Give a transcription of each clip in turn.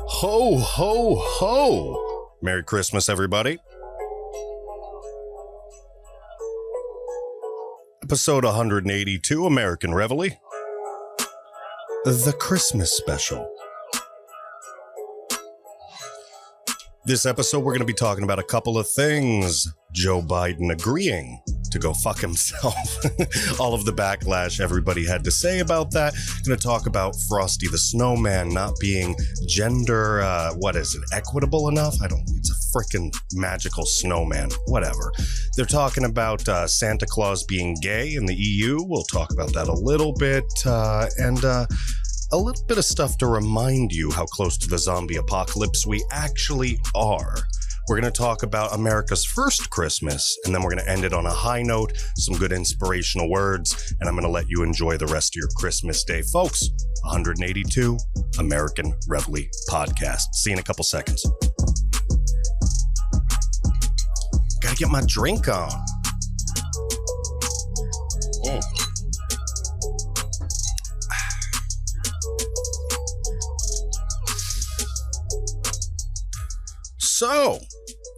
Ho, ho, ho! Merry Christmas, everybody. Episode 182, American Reveille. The Christmas Special. This episode, we're going to be talking about a couple of things. Joe Biden agreeing to go fuck himself. All of the backlash everybody had to say about that. Going to talk about Frosty the Snowman not being gender, equitable enough? It's a freaking magical snowman. Whatever. They're talking about Santa Claus being gay in the EU. We'll talk about that a little bit. And a little bit of stuff to remind you how close to the zombie apocalypse we actually are. We're going to talk about America's first Christmas, and then we're going to end it on a high note, some good inspirational words, and I'm going to let you enjoy the rest of your Christmas day. Folks, 182 American Reveille Podcast. See you in a couple seconds. Gotta get my drink on. So,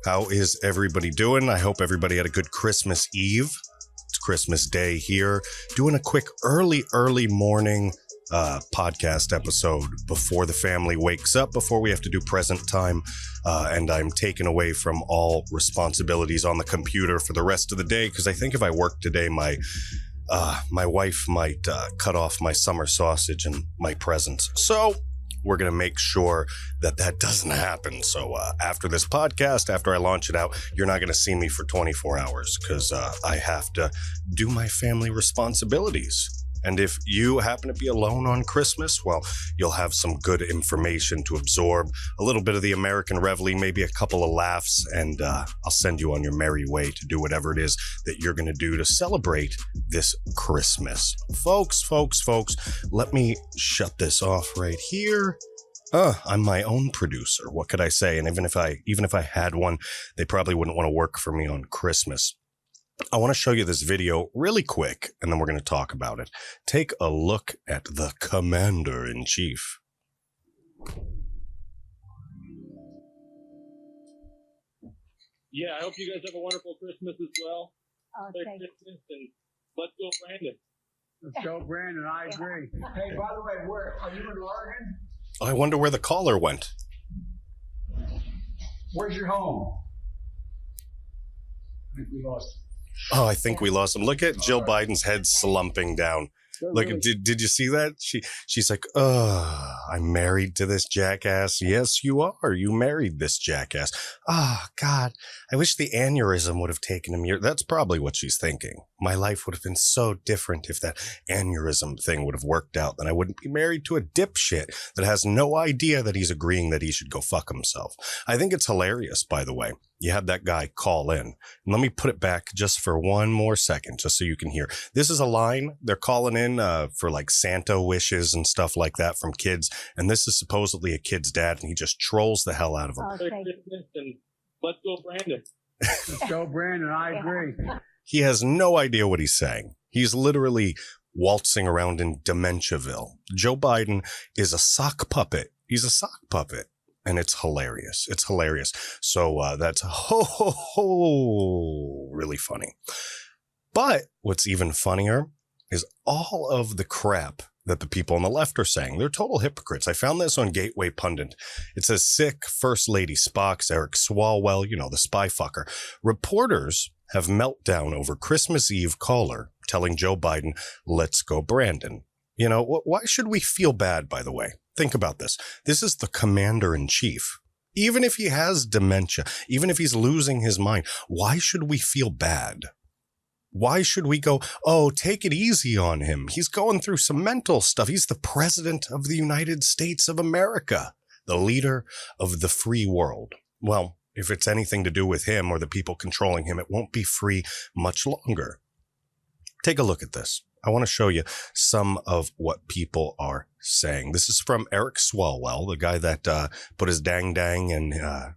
how is everybody doing? I hope everybody had a good Christmas Eve. It's Christmas Day here. Doing a quick early morning podcast episode before the family wakes up, before we have to do present time. And I'm taken away from all responsibilities on the computer for the rest of the day, because I think if I work today, my wife might cut off my summer sausage and my presents. So we're going to make sure that doesn't happen. So after this podcast, after I launch it out, you're not going to see me for 24 hours because I have to do my family responsibilities. And if you happen to be alone on Christmas, well, you'll have some good information to absorb, a little bit of the American Reveille, maybe a couple of laughs, and I'll send you on your merry way to do whatever it is that you're going to do to celebrate this Christmas. Folks, let me shut this off right here. I'm my own producer. What could I say? And even if I had one, they probably wouldn't want to work for me on Christmas. I want to show you this video really quick, and then we're going to talk about it. Take a look at the Commander-in-Chief. Yeah, I hope you guys have a wonderful Christmas as well. Okay. Christmas, and let's go, Brandon. Let's go, Brandon. I agree. Hey, by the way, where are you in Oregon? I wonder where the caller went. Where's your home? I think we lost him. Oh, I think we lost him. Look at Jill Biden's head slumping down. Look, did you see that? She's like, I'm married to this jackass. Yes, you are. You married this jackass. Oh, God, I wish the aneurysm would have taken him here. That's probably what she's thinking. My life would have been so different if that aneurysm thing would have worked out. Then I wouldn't be married to a dipshit that has no idea that he's agreeing that he should go fuck himself. I think it's hilarious, by the way. You had that guy call in. And let me put it back just for one more second, just so you can hear. This is a line. They're calling in for like Santa wishes and stuff like that from kids. And this is supposedly a kid's dad, and he just trolls the hell out of them. Okay. And let's go, Brandon. Let's go, Brandon. I agree. He has no idea what he's saying. He's literally waltzing around in Dementiaville. Joe Biden is a sock puppet. He's a sock puppet. And it's hilarious. It's hilarious. So that's really funny. But what's even funnier is all of the crap that the people on the left are saying. They're total hypocrites. I found this on Gateway Pundit. It says, sick First Lady Spock's Eric Swalwell, the spy fucker. Reporters have meltdown over Christmas Eve caller telling Joe Biden, let's go, Brandon. Why should we feel bad, by the way? Think about this. This is the Commander-in-Chief. Even if he has dementia, even if he's losing his mind, why should we feel bad? Why should we go, take it easy on him? He's going through some mental stuff. He's the president of the United States of America, the leader of the free world. Well, if it's anything to do with him or the people controlling him, it won't be free much longer. Take a look at this. I want to show you some of what people are saying. This is from Eric Swalwell, the guy that put his dang and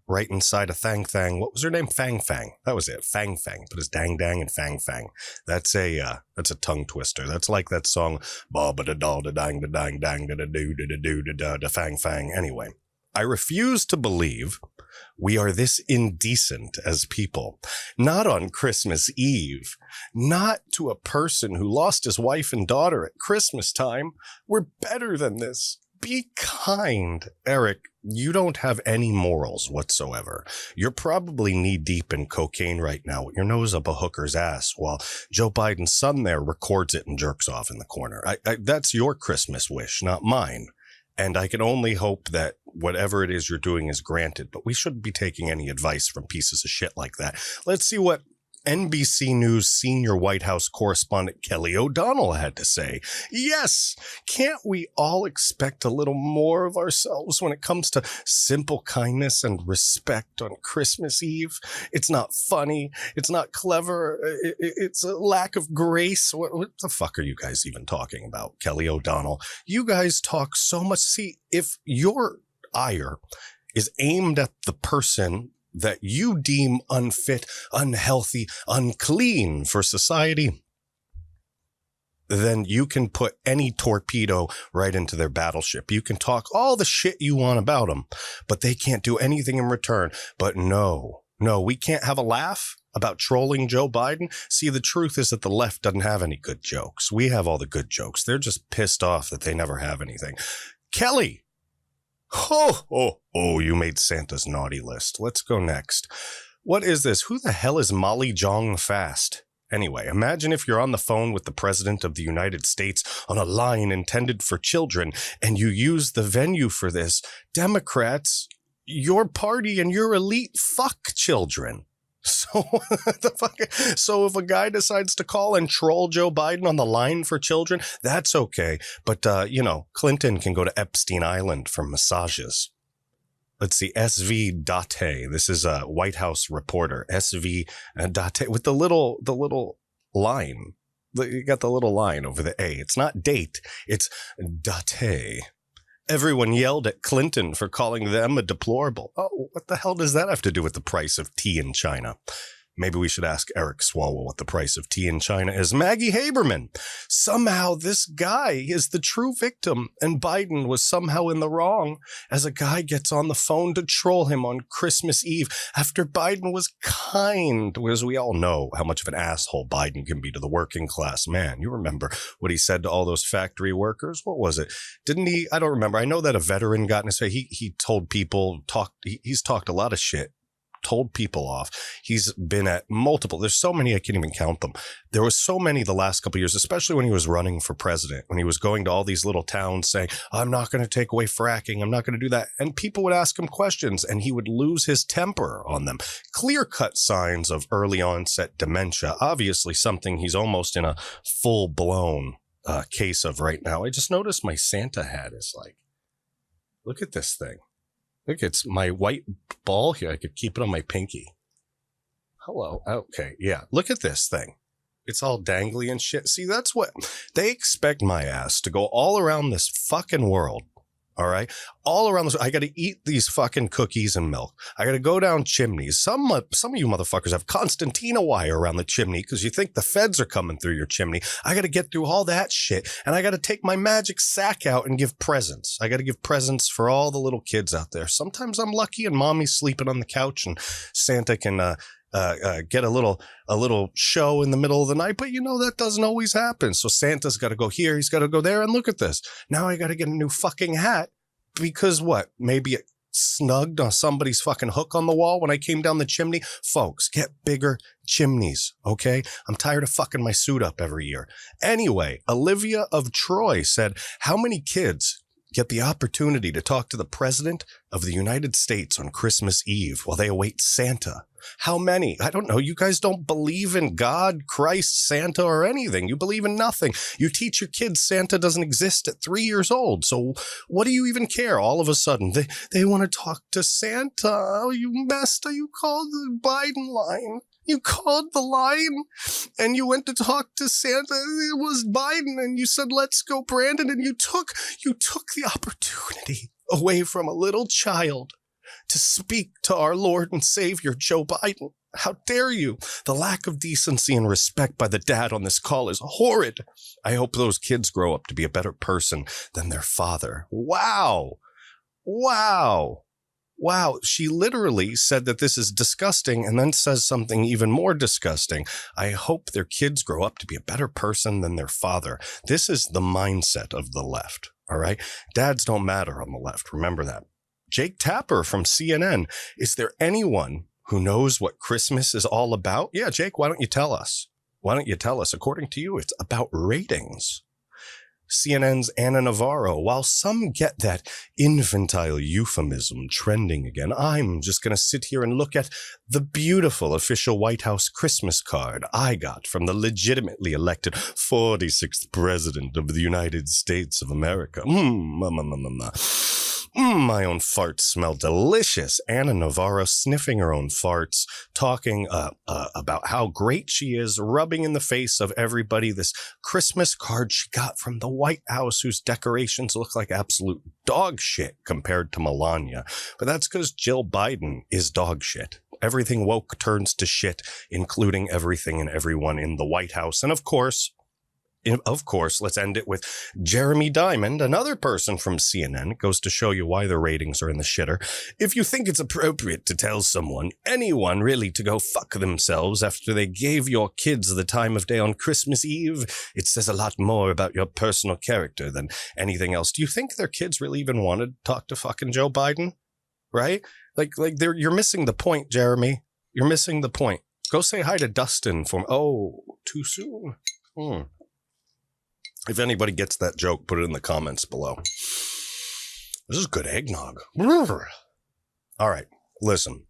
right inside a thang. What was her name? Fang. That was it. Fang. Put his dang and fang. That's a tongue twister. That's like that song ba ba da da da dang da dang da da do da da do da da da fang. Anyway, I refuse to believe we are this indecent as people. Not on Christmas Eve. Not to a person who lost his wife and daughter at Christmas time. We're better than this. Be kind. Eric, you don't have any morals whatsoever. You're probably knee-deep in cocaine right now with your nose up a hooker's ass while Joe Biden's son there records it and jerks off in the corner. That's your Christmas wish, not mine. And I can only hope that whatever it is you're doing is granted, but we shouldn't be taking any advice from pieces of shit like that. Let's see what NBC News senior White House correspondent Kelly O'Donnell had to say. Yes, can't we all expect a little more of ourselves when it comes to simple kindness and respect on Christmas Eve? It's not funny. It's not clever. It's a lack of grace. What the fuck are you guys even talking about, Kelly O'Donnell? You guys talk so much. See, if your ire is aimed at the person that you deem unfit, unhealthy, unclean for society, then you can put any torpedo right into their battleship. You can talk all the shit you want about them, but they can't do anything in return. But no, we can't have a laugh about trolling Joe Biden. See, the truth is that the left doesn't have any good jokes. We have all the good jokes. They're just pissed off that they never have anything. Kelly! Oh, you made Santa's naughty list. Let's go next. What is this? Who the hell is Molly Jong Fast? Anyway, imagine if you're on the phone with the President of the United States on a line intended for children, and you use the venue for this. Democrats, your party and your elite fuck children. So if a guy decides to call and troll Joe Biden on the line for children, that's okay. But, Clinton can go to Epstein Island for massages. Let's see, SV Date. This is a White House reporter. SV Date with the little line. You got the little line over the A. It's not date. It's Date. Everyone yelled at Clinton for calling them a deplorable. Oh, what the hell does that have to do with the price of tea in China? Maybe we should ask Eric Swalwell what the price of tea in China is. Maggie Haberman. Somehow this guy is the true victim, and Biden was somehow in the wrong as a guy gets on the phone to troll him on Christmas Eve after Biden was kind. As we all know how much of an asshole Biden can be to the working class man. You remember what he said to all those factory workers? What was it? Didn't he? I don't remember. I know that a veteran got in his face. He told people, he's talked a lot of shit. Told people off. He's been at multiple. There's so many I can't even count them. There was so many the last couple of years, especially when he was running for president, when he was going to all these little towns saying, I'm not going to take away fracking. I'm not going to do that. And people would ask him questions and he would lose his temper on them. Clear-cut signs of early onset dementia. Obviously something he's almost in a full-blown case of right now. I just noticed my Santa hat is like, look at this thing. Look, it's my white ball here. I could keep it on my pinky. Hello. Okay. Yeah. Look at this thing. It's all dangly and shit. See, that's what they expect my ass to go all around this fucking world. All right. All around this. I got to eat these fucking cookies and milk. I got to go down chimneys. Some of you motherfuckers have concertina wire around the chimney because you think the feds are coming through your chimney. I got to get through all that shit. And I got to take my magic sack out and give presents. I got to give presents for all the little kids out there. Sometimes I'm lucky and mommy's sleeping on the couch and Santa can, get a little show in the middle of the night, but that doesn't always happen. So Santa's got to go here. He's got to go there. And look at this. Now I got to get a new fucking hat because what? Maybe it snugged on somebody's fucking hook on the wall when I came down the chimney. Folks, get bigger chimneys. Okay. I'm tired of fucking my suit up every year. Anyway, Olivia of Troy said, how many kids get the opportunity to talk to the President of the United States on Christmas Eve while they await Santa? How many? I don't know. You guys don't believe in God, Christ, Santa, or anything. You believe in nothing. You teach your kids Santa doesn't exist at 3 years old. So what do you even care? All of a sudden, they want to talk to Santa. Oh, you messed up. You called the Biden line. You called the line and you went to talk to Santa. It was Biden and you said, let's go, Brandon. And you took the opportunity away from a little child to speak to our Lord and Savior, Joe Biden. How dare you? The lack of decency and respect by the dad on this call is horrid. I hope those kids grow up to be a better person than their father. Wow. Wow. Wow. She literally said that this is disgusting and then says something even more disgusting. I hope their kids grow up to be a better person than their father. This is the mindset of the left. All right. Dads don't matter on the left. Remember that. Jake Tapper from CNN. Is there anyone who knows what Christmas is all about? Yeah, Jake, why don't you tell us? Why don't you tell us? According to you, it's about ratings. CNN's Anna Navarro, while some get that infantile euphemism trending again, I'm just going to sit here and look at the beautiful official White House Christmas card I got from the legitimately elected 46th President of the United States of America. My own farts smell delicious. Anna Navarro sniffing her own farts, talking about how great she is, rubbing in the face of everybody this Christmas card she got from the White House, whose decorations look like absolute dog shit compared to Melania. But that's because Jill Biden is dog shit. Everything woke turns to shit, including everything and everyone in the White House. And of course, let's end it with Jeremy Diamond, another person from CNN. It goes to show you why their ratings are in the shitter. If you think it's appropriate to tell anyone really, to go fuck themselves after they gave your kids the time of day on Christmas Eve, it says a lot more about your personal character than anything else. Do you think their kids really even wanted to talk to fucking Joe Biden? Right? You're missing the point, Jeremy. You're missing the point. Go say hi to Dustin too soon. If anybody gets that joke, put it in the comments below. This is good eggnog. All right, listen.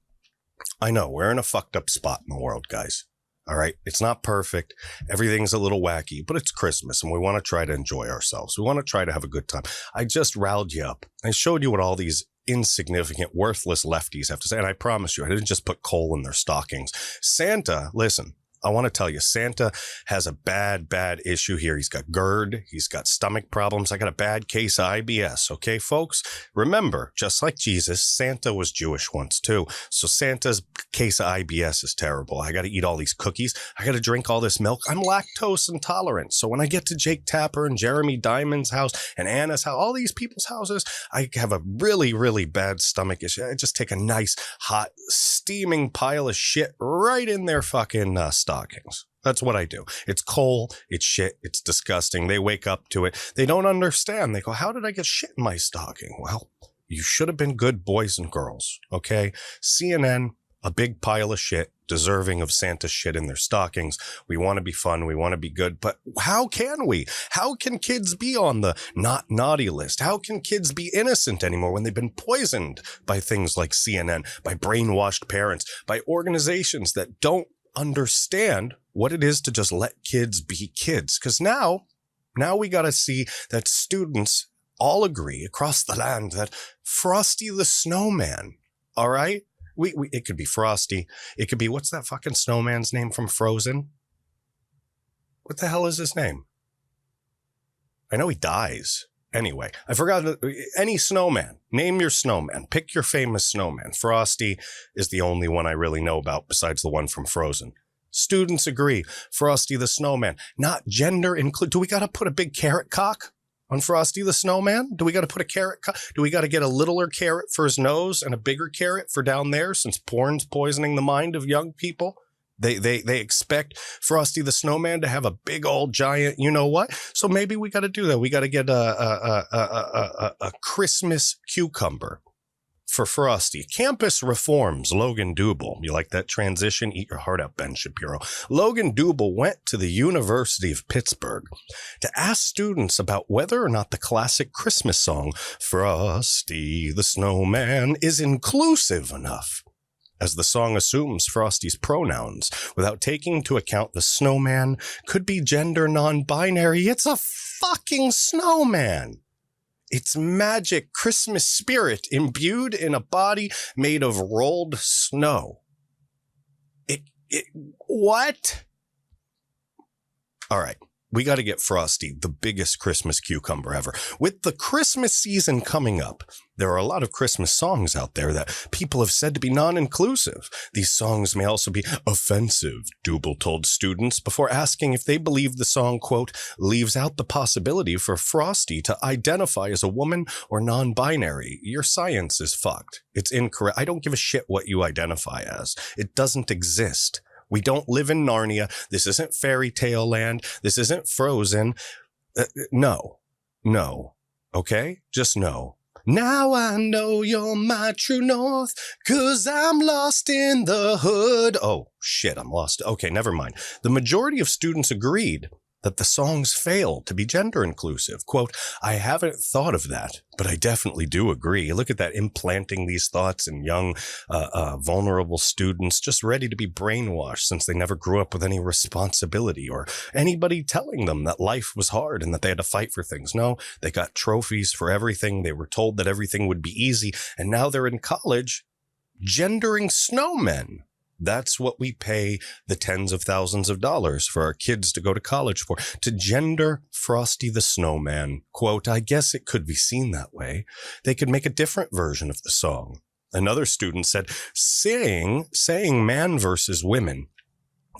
I know we're in a fucked up spot in the world, guys. All right, it's not perfect. Everything's a little wacky, but it's Christmas and we want to try to enjoy ourselves. We want to try to have a good time. I just riled you up. I showed you what all these insignificant, worthless lefties have to say. And I promise you, I didn't just put coal in their stockings. Santa, listen. I want to tell you, Santa has a bad issue here. He's got GERD. He's got stomach problems. I got a bad case of IBS. Okay, folks? Remember, just like Jesus, Santa was Jewish once too. So Santa's case of IBS is terrible. I got to eat all these cookies. I got to drink all this milk. I'm lactose intolerant. So when I get to Jake Tapper and Jeremy Diamond's house and Anna's house, all these people's houses, I have a really bad stomach issue. I just take a nice, hot, steaming pile of shit right in their fucking stockings. That's what I do. It's coal. It's shit. It's disgusting. They wake up to it. They don't understand. They go, how did I get shit in my stocking? Well, you should have been good boys and girls. Okay. CNN, a big pile of shit, deserving of Santa shit in their stockings. We want to be fun. We want to be good. But how can we? How can kids be on the not naughty list? How can kids be innocent anymore when they've been poisoned by things like CNN, by brainwashed parents, by organizations that don't understand what it is to just let kids be kids? Because now we got to see that students all agree across the land that Frosty the Snowman, all right? It could be Frosty. It could be, what's that fucking snowman's name from Frozen? What the hell is his name? I know he dies. Anyway, I forgot. Any snowman. Name your snowman. Pick your famous snowman. Frosty is the only one I really know about besides the one from Frozen. Students agree. Frosty the Snowman. Not gender include. Do we got to put a big carrot cock on Frosty the Snowman? Do we got to put a carrot cock? Do we got to get a littler carrot for his nose and a bigger carrot for down there, since porn's poisoning the mind of young people? They expect Frosty the Snowman to have a big old giant, you know what? So maybe we got to do that. We got to get a Christmas cucumber for Frosty. Campus reforms. Logan Double. You like that transition? Eat your heart out, Ben Shapiro. Logan Double went to the University of Pittsburgh to ask students about whether or not the classic Christmas song, Frosty the Snowman, is inclusive enough, as the song assumes Frosty's pronouns without taking into account the snowman could be gender non-binary. It's a fucking snowman. It's magic Christmas spirit imbued in a body made of rolled snow. What? All right. We got to get Frosty, the biggest Christmas cucumber ever. With the Christmas season coming up, there are a lot of Christmas songs out there that people have said to be non-inclusive. These songs may also be offensive, Double told students before asking if they believe the song, quote, leaves out the possibility for Frosty to identify as a woman or non-binary. Your science is fucked. It's incorrect. I don't give a shit what you identify as. It doesn't exist. We don't live in Narnia. This isn't fairy tale land. This isn't Frozen. No. Okay? Just no. Now I know you're my true north, 'cause I'm lost in the hood. Oh, shit, I'm lost. Okay, never mind. The majority of students agreed that the songs fail to be gender inclusive. Quote, I haven't thought of that, but I definitely do agree. Look at that, implanting these thoughts in young, vulnerable students, just ready to be brainwashed since they never grew up with any responsibility or anybody telling them that life was hard and that they had to fight for things. No, they got trophies for everything. They were told that everything would be easy. And now they're in college gendering snowmen. That's what we pay the tens of thousands of dollars for our kids to go to college for, to gender Frosty the Snowman. Quote, I guess it could be seen that way. They could make a different version of the song. Another student said, saying man versus women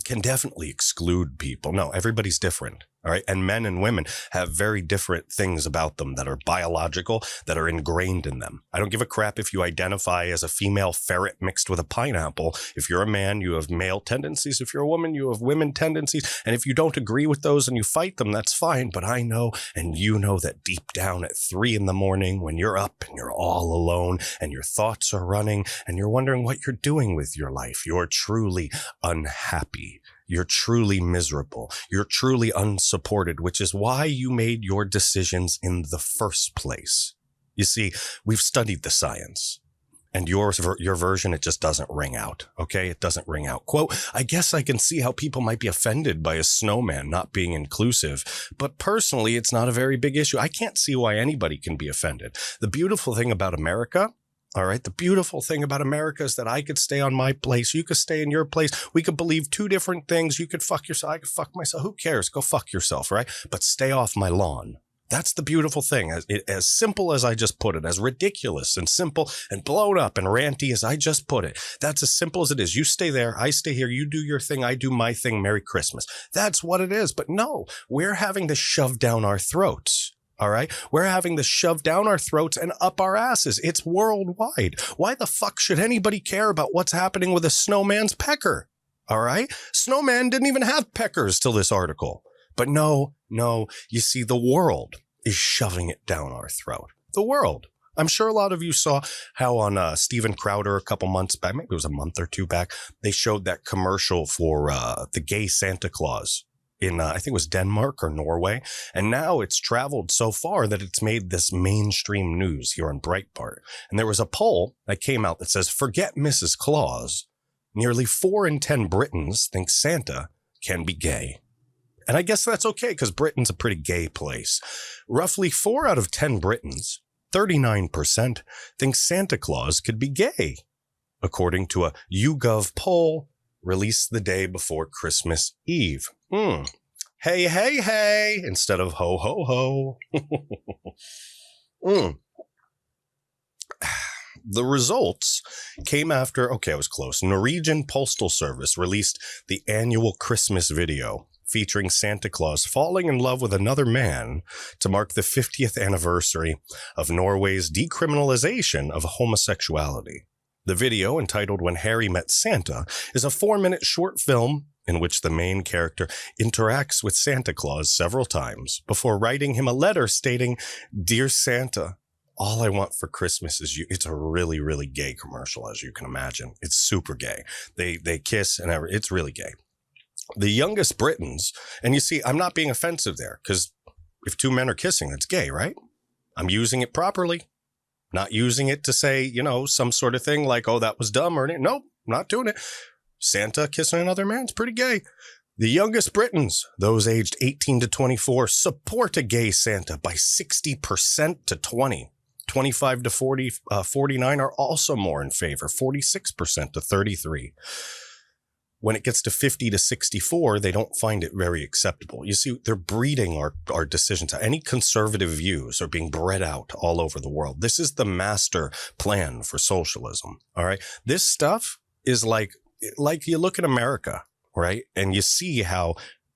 can definitely exclude people. No, everybody's different. All right. And men and women have very different things about them that are biological, that are ingrained in them. I don't give a crap if you identify as a female ferret mixed with a pineapple. If you're a man, you have male tendencies. If you're a woman, you have women tendencies. And if you don't agree with those and you fight them, that's fine. But I know, and you know, that deep down at 3 a.m, when you're up and you're all alone and your thoughts are running and you're wondering what you're doing with your life, you're truly unhappy. You're truly miserable. You're truly unsupported, which is why you made your decisions in the first place. You see, we've studied the science, and your version, it just doesn't ring out. Okay? It doesn't ring out. Quote, I guess I can see how people might be offended by a snowman not being inclusive, but personally, it's not a very big issue. I can't see why anybody can be offended. The beautiful thing about America, all right, the beautiful thing about America is that I could stay on my place. You could stay in your place. We could believe two different things. You could fuck yourself. I could fuck myself. Who cares? Go fuck yourself, right? But stay off my lawn. That's the beautiful thing. As simple as I just put it, as ridiculous and simple and blown up and ranty as I just put it. That's as simple as it is. You stay there. I stay here. You do your thing. I do my thing. Merry Christmas. That's what it is. But no, we're having to shove down our throats. All right. We're having to shove down our throats and up our asses. It's worldwide. Why the fuck should anybody care about what's happening with a snowman's pecker? All right. Snowman didn't even have peckers till this article. But no, you see, the world is shoving it down our throat. The world. I'm sure a lot of you saw how on Steven Crowder a couple months back, maybe it was a month or two back, they showed that commercial for the gay Santa Claus in, I think it was Denmark or Norway. And now it's traveled so far that it's made this mainstream news here on Breitbart. And there was a poll that came out that says, forget Mrs. Claus. Nearly 4 in 10 Britons think Santa can be gay. And I guess that's okay because Britain's a pretty gay place. Roughly 4 out of 10 Britons, 39%, think Santa Claus could be gay, according to a YouGov poll released the day before Christmas Eve. Hey, instead of ho, ho, ho. The results came after, okay, I was close. Norwegian Postal Service released the annual Christmas video featuring Santa Claus falling in love with another man to mark the 50th anniversary of Norway's decriminalization of homosexuality. The video, entitled When Harry Met Santa, is a 4-minute short film in which the main character interacts with Santa Claus several times before writing him a letter stating, Dear Santa, all I want for Christmas is you. It's a really, really gay commercial, as you can imagine. It's super gay. They kiss and it's really gay. The youngest Britons, and you see, I'm not being offensive there because if 2 men are kissing, that's gay, right? I'm using it properly. Not using it to say, some sort of thing like, oh, that was dumb or anything. Nope, not doing it. Santa kissing another man's pretty gay. The youngest Britons, those aged 18 to 24, support a gay Santa by 60% to 20. 25 to 49 are also more in favor, 46% to 33. when it gets to 50 to 64, they don't find it very acceptable. You see, they're breeding our decisions. Any conservative views are being bred out all over the world. This is the master plan for socialism. All right. This stuff is like you look at America, right? And you see how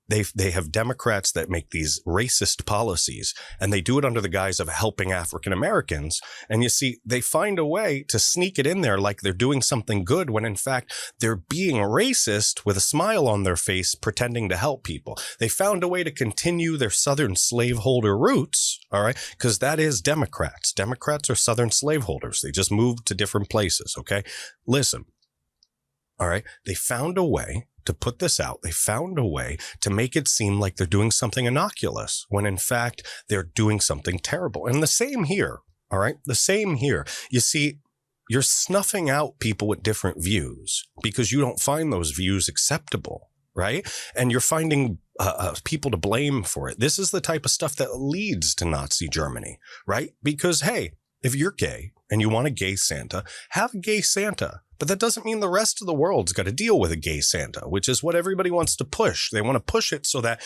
they have Democrats that make these racist policies, and they do it under the guise of helping African Americans. And you see, they find a way to sneak it in there like they're doing something good when in fact they're being racist with a smile on their face, pretending to help people. They found a way to continue their Southern slaveholder roots. All right. Because that is Democrats. Democrats are Southern slaveholders. They just moved to different places. OK, listen. All right. They found a way to put this out. They found a way to make it seem like they're doing something innocuous when in fact they're doing something terrible. And the same here. All right. The same here. You see, you're snuffing out people with different views because you don't find those views acceptable. Right. And you're finding people to blame for it. This is the type of stuff that leads to Nazi Germany. Right. Because, hey, if you're gay and you want a gay Santa, have a gay Santa. But that doesn't mean the rest of the world's got to deal with a gay Santa, which is what everybody wants to push. They want to push it so that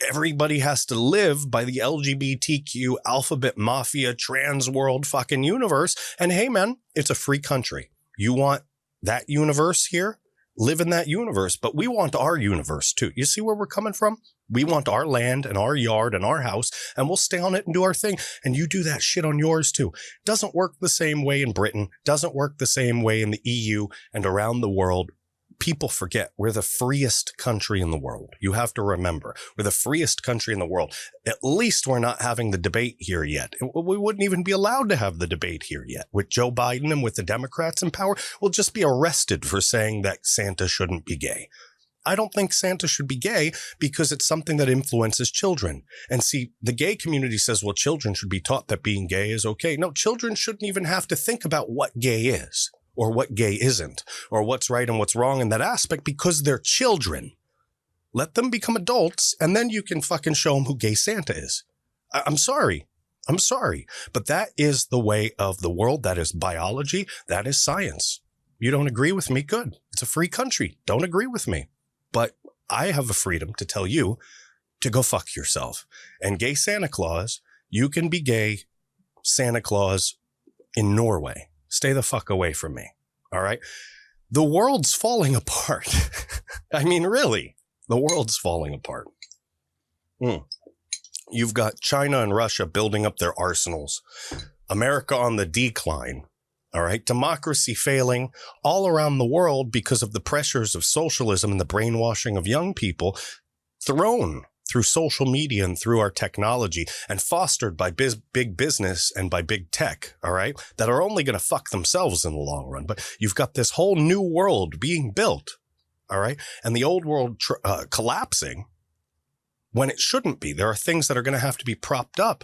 everybody has to live by the LGBTQ alphabet mafia trans world fucking universe. And hey, man, it's a free country. You want that universe here? Live in that universe. But we want our universe too. You see where we're coming from? We want our land and our yard and our house, and we'll stay on it and do our thing. And you do that shit on yours too. Doesn't work the same way in Britain. Doesn't work the same way in the EU and around the world. People forget we're the freest country in the world. You have to remember, we're the freest country in the world. At least we're not having the debate here yet. We wouldn't even be allowed to have the debate here yet. With Joe Biden and with the Democrats in power, we'll just be arrested for saying that Santa shouldn't be gay. I don't think Santa should be gay because it's something that influences children. And see, the gay community says, well, children should be taught that being gay is okay. No, children shouldn't even have to think about what gay is or what gay isn't or what's right and what's wrong in that aspect because they're children. Let them become adults and then you can fucking show them who gay Santa is. I'm sorry. But that is the way of the world. That is biology. That is science. You don't agree with me? Good. It's a free country. Don't agree with me. But I have the freedom to tell you to go fuck yourself. And gay Santa Claus, you can be gay Santa Claus in Norway. Stay the fuck away from me. All right. The world's falling apart. I mean, really, the world's falling apart. You've got China and Russia building up their arsenals. America on the decline. All right. Democracy failing all around the world because of the pressures of socialism and the brainwashing of young people thrown through social media and through our technology and fostered by big business and by big tech. All right. That are only going to fuck themselves in the long run. But you've got this whole new world being built. All right. And the old world collapsing when it shouldn't be. There are things that are going to have to be propped up.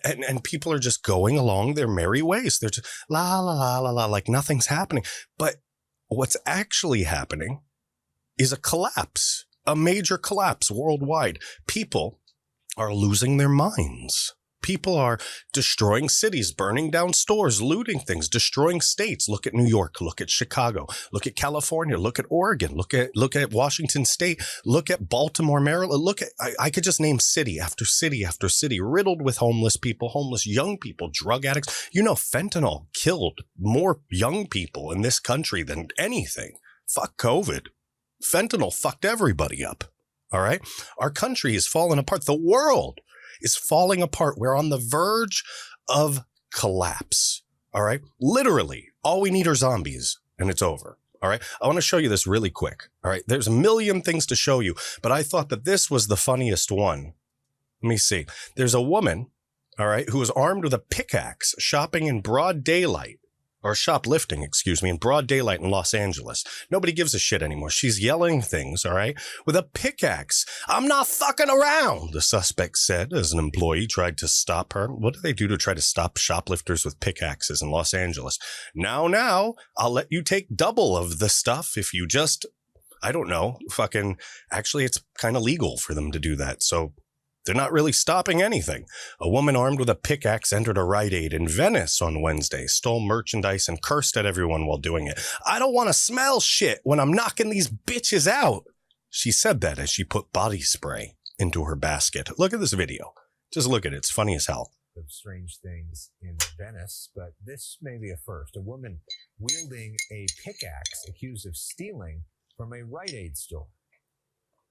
And people are just going along their merry ways. They're just la, la, la, la, la, like nothing's happening. But what's actually happening is a collapse, a major collapse worldwide. People are losing their minds. People are destroying cities, burning down stores, looting things, destroying states. Look at New York. Look at Chicago. Look at California. Look at Oregon. Look at Washington State. Look at Baltimore, Maryland. Look at I could just name city after city after city, riddled with homeless people, homeless young people, drug addicts. You know, fentanyl killed more young people in this country than anything. Fuck COVID. Fentanyl fucked everybody up. All right. Our country is falling apart. The world is falling apart. We're on the verge of collapse. All right. Literally, all we need are zombies and it's over. All right. I want to show you this really quick. All right. There's a million things to show you, but I thought that this was the funniest one. Let me see. There's a woman, all right, who was armed with a pickaxe shopping in broad daylight. Or shoplifting, in broad daylight in Los Angeles. Nobody gives a shit anymore. She's yelling things, all right, with a pickaxe. I'm not fucking around, the suspect said as an employee tried to stop her. What do they do to try to stop shoplifters with pickaxes in Los Angeles? Now, I'll let you take double of the stuff if you just, I don't know, actually, it's kind of legal for them to do that. So They're not really stopping anything. A woman armed with a pickaxe entered a Rite Aid in Venice on Wednesday, stole merchandise, and cursed at everyone while doing it. I don't want to smell shit when I'm knocking these bitches out. She said that as she put body spray into her basket. Look at this video. Just look at it. It's funny as hell. Of strange things in Venice, but this may be a first. A woman wielding a pickaxe accused of stealing from a Rite Aid store.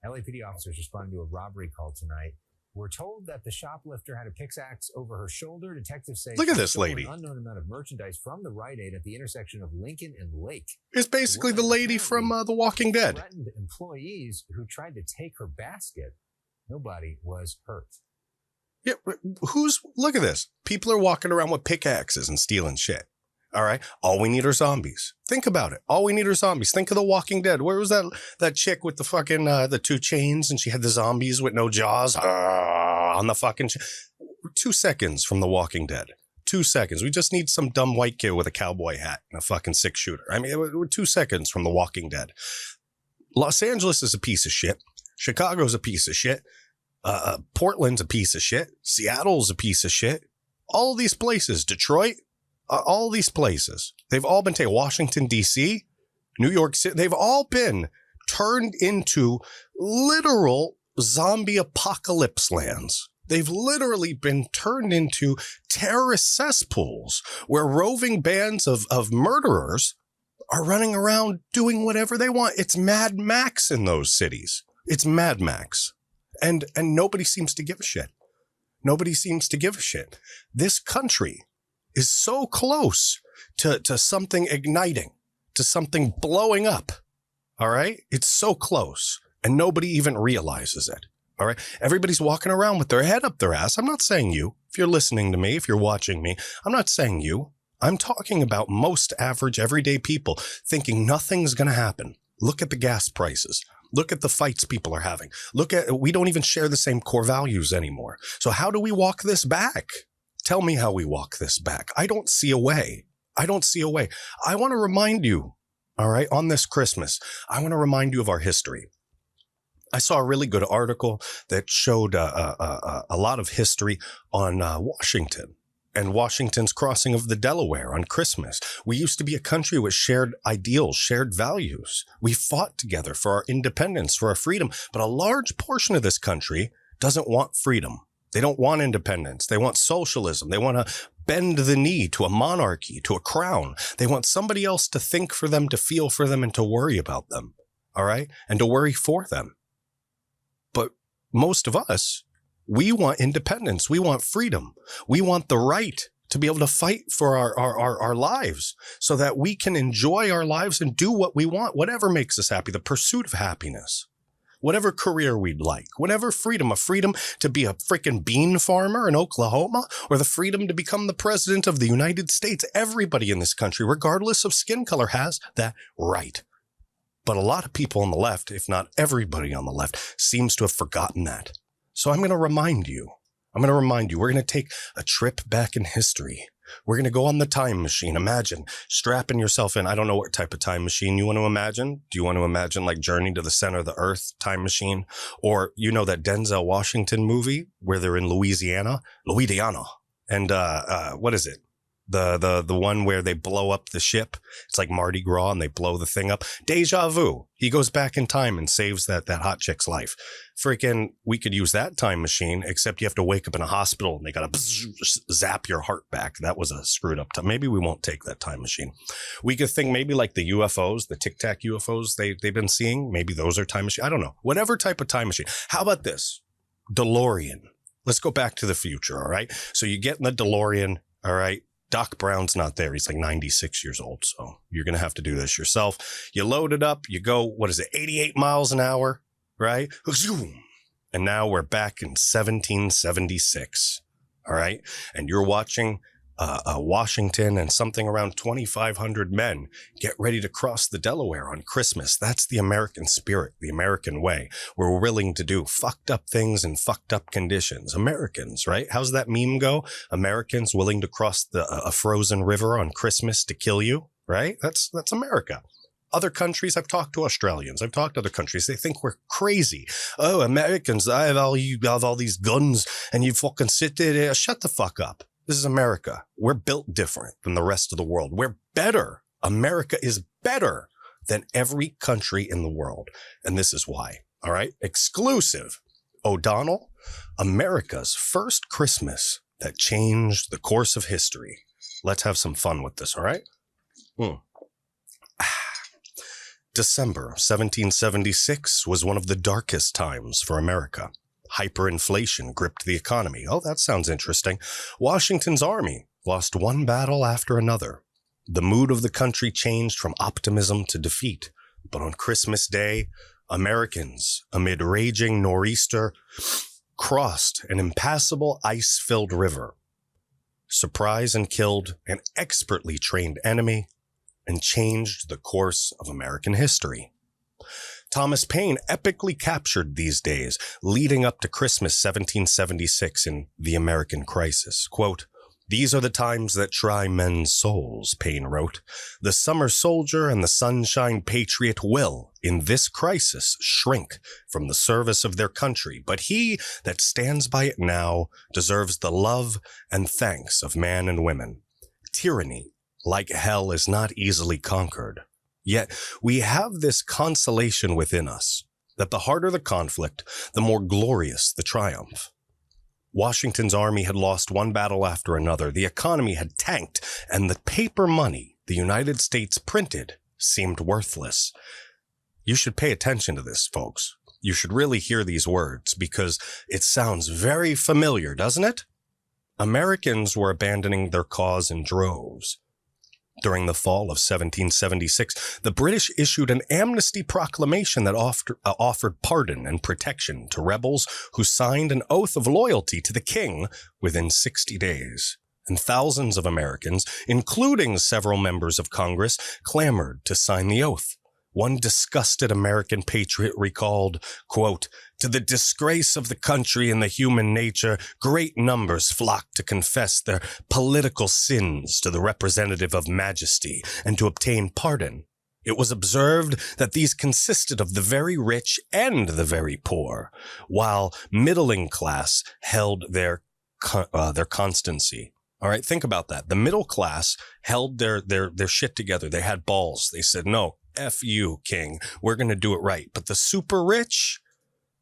LAPD officers responded to a robbery call tonight. We're told that the shoplifter had a pickaxe over her shoulder. Detectives say, look at this lady. An unknown amount of merchandise from the Rite Aid at the intersection of Lincoln and Lake. It's basically the lady from The Walking Dead. Threatened employees who tried to take her basket. Nobody was hurt. Yeah, look at this. People are walking around with pickaxes and stealing shit. All right. All we need are zombies. Think about it. All we need are zombies. Think of The Walking Dead. Where was that chick with the fucking, the two chains and she had the zombies with no jaws on the fucking, 2 seconds from The Walking Dead. 2 seconds. We just need some dumb white kid with a cowboy hat and a fucking 6-shooter. I mean, we're 2 seconds from The Walking Dead. Los Angeles is a piece of shit. Chicago's a piece of shit. Portland's a piece of shit. Seattle's a piece of shit. All of these places, Detroit, all these places, they've all been taken. Washington, D.C., New York City, they've all been turned into literal zombie apocalypse lands. They've literally been turned into terrorist cesspools where roving bands of murderers are running around doing whatever they want. It's Mad Max in those cities. It's Mad Max. And nobody seems to give a shit. Nobody seems to give a shit. This country is so close to something igniting, to something blowing up. All right? It's so close. And nobody even realizes it. All right? Everybody's walking around with their head up their ass. I'm not saying you. If you're listening to me, if you're watching me, I'm not saying you. I'm talking about most average, everyday people thinking nothing's going to happen. Look at the gas prices. Look at the fights people are having. We don't even share the same core values anymore. So how do we walk this back? Tell me how we walk this back. I don't see a way. I don't see a way. I want to remind you, all right, on this Christmas, I want to remind you of our history. I saw a really good article that showed a lot of history on Washington and Washington's crossing of the Delaware on Christmas. We used to be a country with shared ideals, shared values. We fought together for our independence, for our freedom. But a large portion of this country doesn't want freedom. They don't want independence. They want socialism. They want to bend the knee to a monarchy, to a crown. They want somebody else to think for them, to feel for them, and to worry about them. All right? And to worry for them. But most of us, we want independence. We want freedom. We want the right to be able to fight for our lives so that we can enjoy our lives and do what we want, whatever makes us happy, the pursuit of happiness, whatever career we'd like, whatever freedom, a freedom to be a freaking bean farmer in Oklahoma, or the freedom to become the president of the United States. Everybody in this country, regardless of skin color, has that right. But a lot of people on the left, if not everybody on the left, seems to have forgotten that. So I'm going to remind you. We're going to take a trip back in history. We're going to go on the time machine. Imagine strapping yourself in. I don't know what type of time machine you want to imagine. Do you want to imagine like Journey to the Center of the Earth time machine? Or you know that Denzel Washington movie where they're in Louisiana? And what is it? The one where they blow up the ship. It's like Mardi Gras and they blow the thing up. Deja vu. He goes back in time and saves that hot chick's life. Freaking, we could use that time machine, except you have to wake up in a hospital and they got to zap your heart back. That was a screwed up time. Maybe we won't take that time machine. We could think maybe like the UFOs, the Tic Tac UFOs they've been seeing. Maybe those are time machine. I don't know. Whatever type of time machine. How about this? DeLorean. Let's go back to the future. All right. So you get in the DeLorean. All right. Doc Brown's not there. He's like 96 years old. So you're going to have to do this yourself. You load it up. You go, 88 miles an hour, right? And now we're back in 1776. All right. And you're watching Washington and something around 2,500 men get ready to cross the Delaware on Christmas. That's the American spirit, the American way. We're willing to do fucked up things in fucked up conditions. Americans, right? How's that meme go? Americans willing to cross a frozen river on Christmas to kill you, right? That's America. Other countries, I've talked to Australians, I've talked to other countries, they think we're crazy. Oh, Americans, you have all these guns and you fucking sit there. Shut the fuck up. This is America. We're built different than the rest of the world. We're better. America is better than every country in the world. And this is why. All right. Exclusive. O'Donnell, America's first Christmas that changed the course of history. Let's have some fun with this. All right. December 1776 was one of the darkest times for America. Hyperinflation gripped the economy. Oh, that sounds interesting. Washington's army lost one battle after another. The mood of the country changed from optimism to defeat. But on Christmas Day, Americans, amid raging nor'easter, crossed an impassable ice-filled river, surprised and killed an expertly trained enemy, and changed the course of American history. Thomas Paine epically captured these days leading up to Christmas 1776 in The American Crisis. Quote, "These are the times that try men's souls," Paine wrote. "The summer soldier and the sunshine patriot will, in this crisis, shrink from the service of their country, but he that stands by it now deserves the love and thanks of man and women. Tyranny, like hell, is not easily conquered. Yet we have this consolation within us, that the harder the conflict, the more glorious the triumph." Washington's army had lost one battle after another. The economy had tanked, and the paper money the United States printed seemed worthless. You should pay attention to this, folks. You should really hear these words because it sounds very familiar, doesn't it? Americans were abandoning their cause in droves. During the fall of 1776, the British issued an amnesty proclamation that offered pardon and protection to rebels who signed an oath of loyalty to the king within 60 days. And thousands of Americans, including several members of Congress, clamored to sign the oath. One disgusted American patriot recalled, quote, "To the disgrace of the country and the human nature, great numbers flocked to confess their political sins to the representative of majesty and to obtain pardon. It was observed that these consisted of the very rich and the very poor, while middling class held their constancy." All right, think about that. The middle class held their shit together. They had balls. They said, "No, F you, king. We're going to do it right." But the super rich,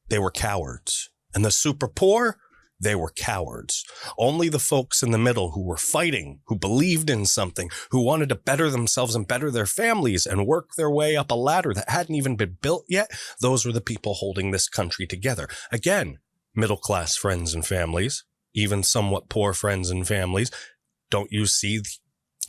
they were cowards. And the super poor, they were cowards. Only the folks in the middle who were fighting, who believed in something, who wanted to better themselves and better their families and work their way up a ladder that hadn't even been built yet, those were the people holding this country together. Again, middle-class friends and families, even somewhat poor friends and families. Don't you see the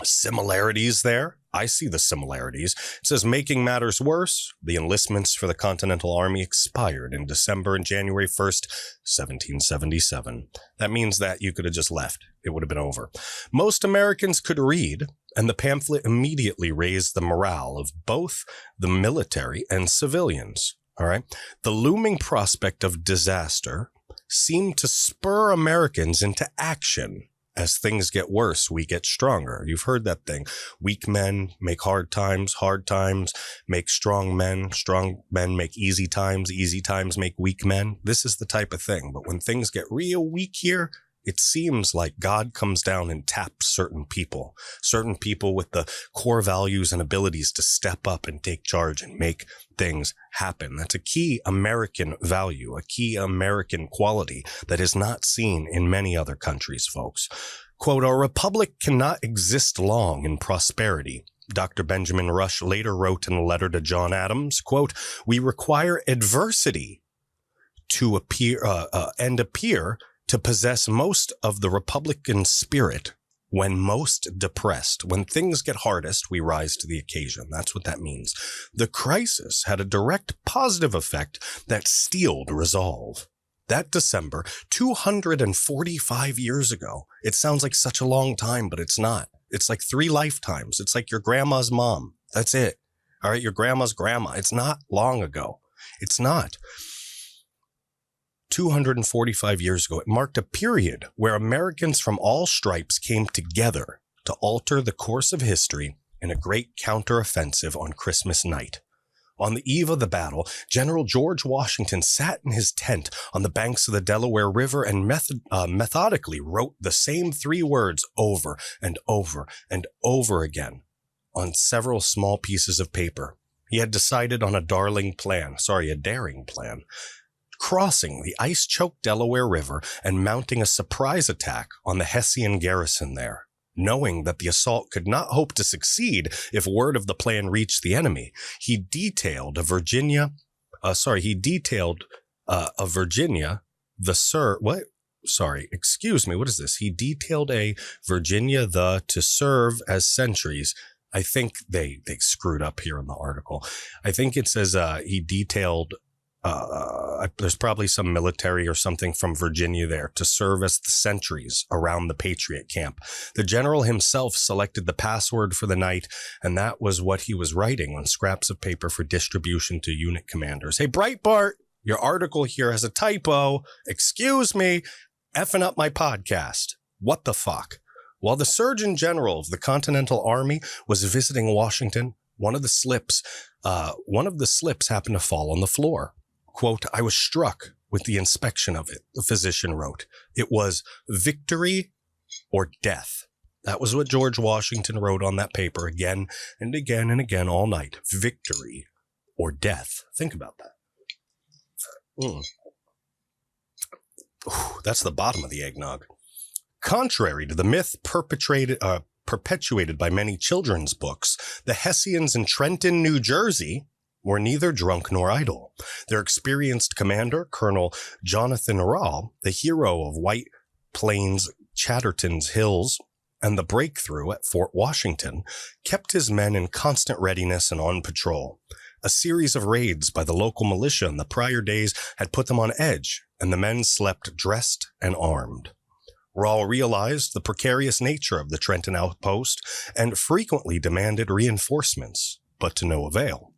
similarities there? I see the similarities. It says, making matters worse, the enlistments for the Continental Army expired in December and January 1st, 1777. That means that you could have just left. It would have been over. Most Americans could read, and the pamphlet immediately raised the morale of both the military and civilians. All right. The looming prospect of disaster seemed to spur Americans into action. As things get worse, we get stronger. You've heard that thing. Weak men make hard times make strong men make easy times make weak men. This is the type of thing. But when things get real weak here, it seems like God comes down and taps certain people with the core values and abilities to step up and take charge and make things happen. That's a key American value, a key American quality that is not seen in many other countries, folks. Quote, "A republic cannot exist long in prosperity." Dr. Benjamin Rush later wrote in a letter to John Adams, quote, "We require adversity to appear to possess most of the Republican spirit when most depressed. When things get hardest, we rise to the occasion." That's what that means. The crisis had a direct positive effect that steeled resolve. That December, 245 years ago, it sounds like such a long time, but it's not. It's like 3 lifetimes. It's like your grandma's mom. That's it. All right, your grandma's grandma. It's not long ago. It's not. 245 years ago, it marked a period where Americans from all stripes came together to alter the course of history in a great counteroffensive on Christmas night. On the eve of the battle, General George Washington sat in his tent on the banks of the Delaware River and methodically wrote the same 3 words over and over and over again on several small pieces of paper. He had decided on a daring plan, crossing the ice-choked Delaware River and mounting a surprise attack on the Hessian garrison there. Knowing that the assault could not hope to succeed if word of the plan reached the enemy, he detailed a Virginia to serve as sentries. I think they screwed up here in the article. I think it says he detailed there's probably some military or something from Virginia there to serve as the sentries around the Patriot camp. The general himself selected the password for the night, and that was what he was writing on scraps of paper for distribution to unit commanders. Hey, Breitbart, your article here has a typo. Excuse me, effing up my podcast. What the fuck? While the Surgeon General of the Continental Army was visiting Washington, one of the slips happened to fall on the floor. Quote, I was struck with the inspection of it, the physician wrote. It was victory or death. That was what George Washington wrote on that paper again and again and again all night. Victory or death. Think about that. Ooh, that's the bottom of the eggnog. Contrary to the myth perpetuated by many children's books, the Hessians in Trenton, New Jersey, were neither drunk nor idle. Their experienced commander, Colonel Jonathan Rall, the hero of White Plains, Chatterton's Hills, and the breakthrough at Fort Washington, kept his men in constant readiness and on patrol. A series of raids by the local militia in the prior days had put them on edge, and the men slept dressed and armed. Rall realized the precarious nature of the Trenton outpost and frequently demanded reinforcements, but to no avail.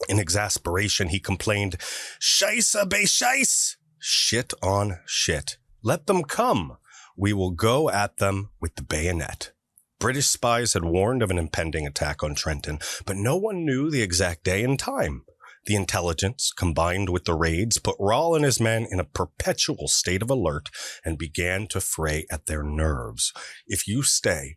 In exasperation, he complained, Scheisse be Scheiss! Shit on shit. Let them come. We will go at them with the bayonet. British spies had warned of an impending attack on Trenton, but no one knew the exact day and time. The intelligence, combined with the raids, put Rall and his men in a perpetual state of alert and began to fray at their nerves. If you stay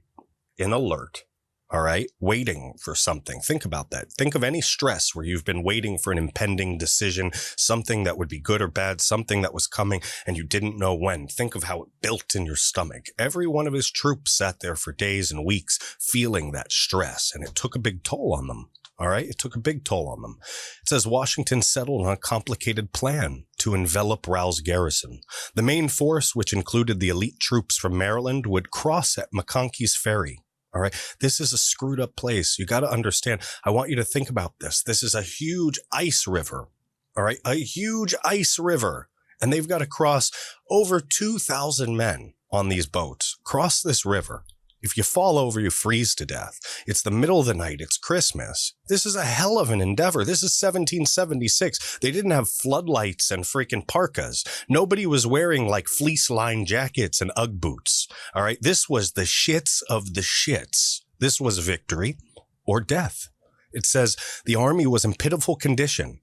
in alert, all right, waiting for something. Think about that. Think of any stress where you've been waiting for an impending decision, something that would be good or bad, something that was coming and you didn't know when. Think of how it built in your stomach. Every one of his troops sat there for days and weeks feeling that stress, and it took a big toll on them. All right, it took a big toll on them. It says Washington settled on a complicated plan to envelop Rall's garrison. The main force, which included the elite troops from Maryland, would cross at McConkey's Ferry. All right. This is a screwed up place. You got to understand. I want you to think about this. This is a huge ice river. All right. A huge ice river. And they've got to cross over 2,000 men on these boats. Cross this river. If you fall over, you freeze to death. It's the middle of the night. It's Christmas. This is a hell of an endeavor. This is 1776. They didn't have floodlights and freaking parkas. Nobody was wearing like fleece-lined jackets and Ugg boots. All right. This was the shits of the shits. This was victory or death. It says the army was in pitiful condition.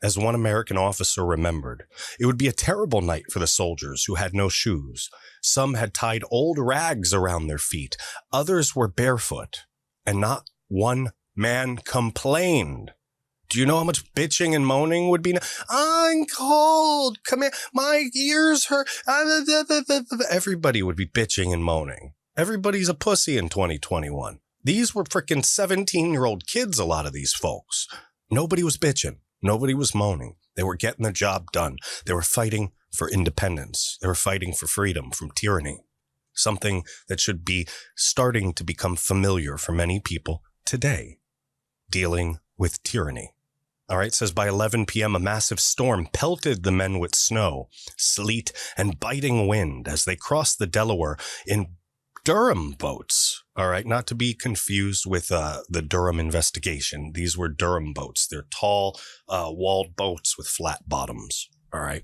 As one American officer remembered, it would be a terrible night for the soldiers who had no shoes. Some had tied old rags around their feet. Others were barefoot, and not one man complained. Do you know how much bitching and moaning would be? I'm cold. Come here. My ears hurt. Everybody would be bitching and moaning. Everybody's a pussy in 2021. These were freaking 17-year-old kids, a lot of these folks. Nobody was bitching. Nobody was moaning. They were getting their job done. They were fighting for independence. They were fighting for freedom from tyranny, something that should be starting to become familiar for many people today, dealing with tyranny. All right, it says by 11 p.m., a massive storm pelted the men with snow, sleet, and biting wind as they crossed the Delaware in Durham boats. All right, not to be confused with the Durham investigation. These were Durham boats. They're tall, walled boats with flat bottoms. All right.